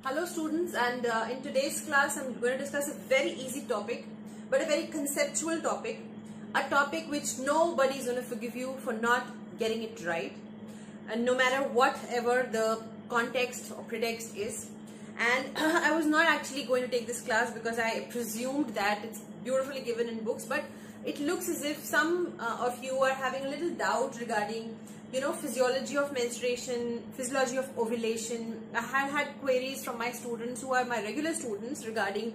Hello students, and in today's class I'm going to discuss a very easy topic but a very conceptual topic, a topic which nobody is going to forgive you for not getting it right, and no matter whatever the context or pretext is. And I was not actually going to take this class because I presumed that it's beautifully given in books, but it looks as if some of you are having a little doubt regarding physiology of menstruation, physiology of ovulation. I had queries from my students who are my regular students regarding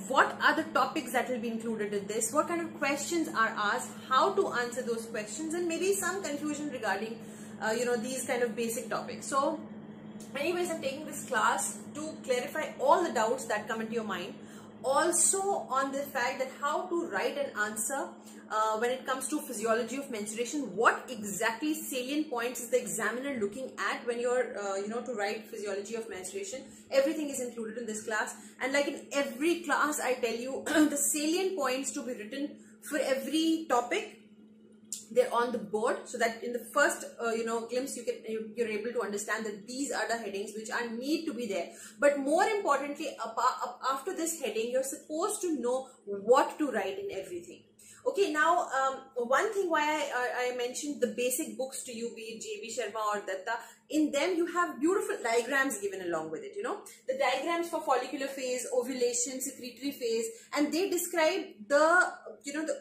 what are the topics that will be included in this, what kind of questions are asked, how to answer those questions, and maybe some confusion regarding these kind of basic topics. So anyways, I'm taking this class to clarify all the doubts that come into your mind, also on the fact that how to write an answer when it comes to physiology of menstruation. What exactly salient points is the examiner looking at when you're to write physiology of menstruation? Everything is included in this class, and like in every class I tell you the salient points to be written for every topic, they're on the board, so that in the first glimpse you're able to understand that these are the headings which are need to be there. But more importantly, after this heading, you're supposed to know what to write in everything. Okay, now one thing why I mentioned the basic books to you, be it J.B. Sharma or Datta, in them you have beautiful diagrams given along with it, the diagrams for follicular phase, ovulation, secretory phase, and they describe the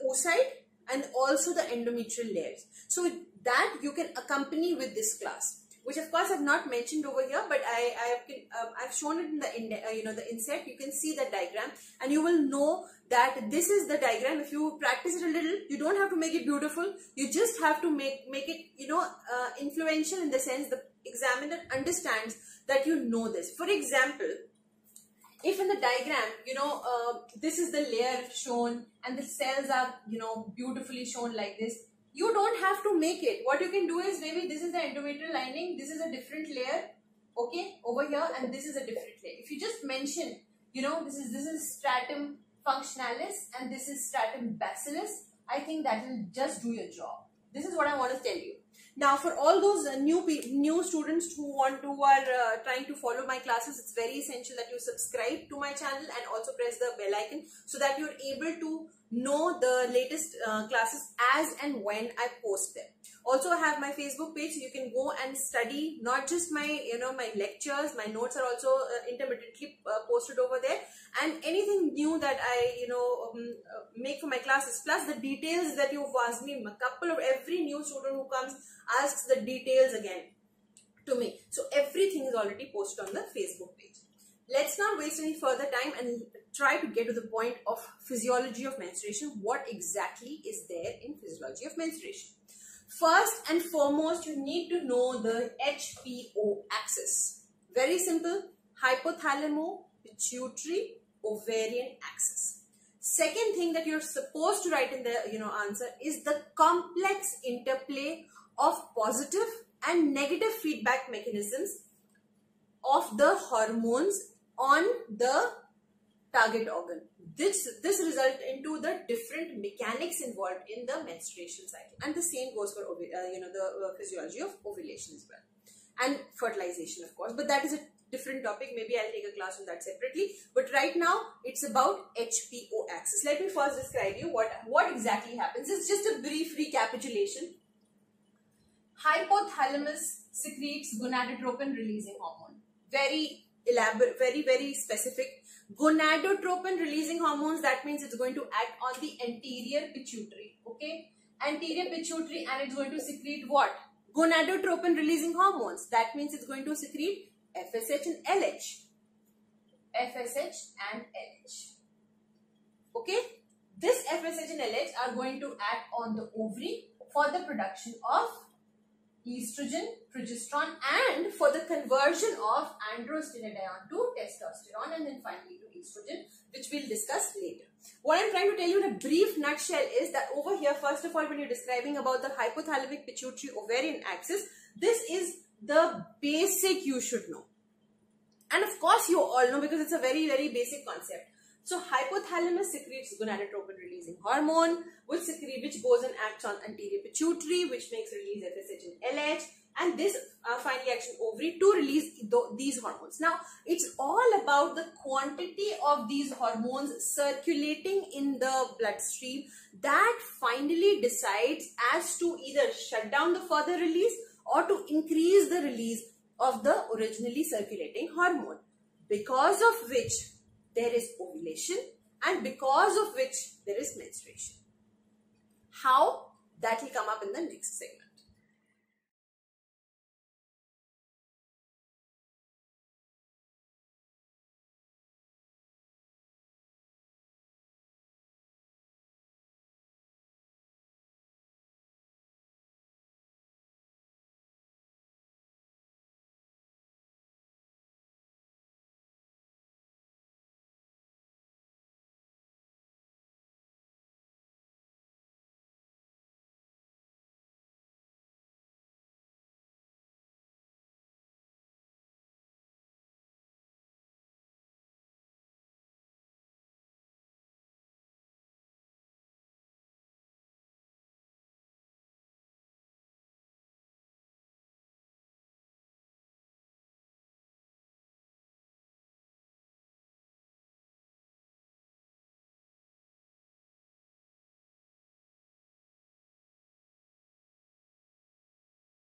oocyte and also the endometrial layers. So that you can accompany with this class, which of course I've not mentioned over here, but I've shown it in the the inset. You can see the diagram and you will know that this is the diagram. If you practice it a little, you don't have to make it beautiful. You just have to make it influential, in the sense the examiner understands that you know this. For example, if in the diagram, this is the layer shown and the cells are, beautifully shown like this, you don't have to make it. What you can do is, maybe this is the endometrial lining, this is a different layer, okay, over here, and this is a different layer. If you just mention, this is stratum functionalis and this is stratum bacillus, I think that will just do your job. This is what I want to tell you. Now, for all those new students who are trying to follow my classes, it's very essential that you subscribe to my channel and also press the bell icon so that you're able to know the latest classes as and when I post them. Also, I have my Facebook page, so you can go and study not just my my lectures. My notes are also intermittently posted over there, and anything new that I make for my classes, plus the details that you've asked me. Every new student who comes asks the details again to me, so everything is already posted on the Facebook page. Let's not waste any further time and try to get to the point of physiology of menstruation. What exactly is there in physiology of menstruation? First and foremost, you need to know the HPO axis. Very simple: hypothalamo pituitary ovarian axis. Second thing that you're supposed to write in the answer is the complex interplay of positive and negative feedback mechanisms of the hormones on the target organ. This results into the different mechanics involved in the menstruation cycle, and the same goes for the physiology of ovulation as well, and fertilization, of course, but that is a different topic. Maybe I'll take a class on that separately, but right now it's about HPO axis. Let me first describe you what exactly happens. It's just a brief recapitulation. Hypothalamus secretes gonadotropin releasing hormone. Very elaborate, very specific. Gonadotropin releasing hormones, that means it's going to act on the anterior pituitary, okay, anterior pituitary, and it's going to secrete what? Gonadotropin releasing hormones. That means it's going to secrete FSH and LH. FSH and LH. Okay, this FSH and LH are going to act on the ovary for the production of estrogen, progesterone, and for the conversion of androstenedione to testosterone, and then finally to estrogen, which we'll discuss later. What I'm trying to tell you in a brief nutshell is that over here, first of all, when you're describing about the hypothalamic pituitary ovarian axis, this is the basic you should know. And of course, you all know, because it's a very basic concept. So hypothalamus secretes gonadotropin releasing hormone, which goes and acts on anterior pituitary, which makes release FSH and LH. and this finally acts on ovary to release these hormones. Now, it's all about the quantity of these hormones circulating in the bloodstream that finally decides as to either shut down the further release or to increase the release of the originally circulating hormone, because of which there is ovulation and because of which there is menstruation. How? That will come up in the next segment.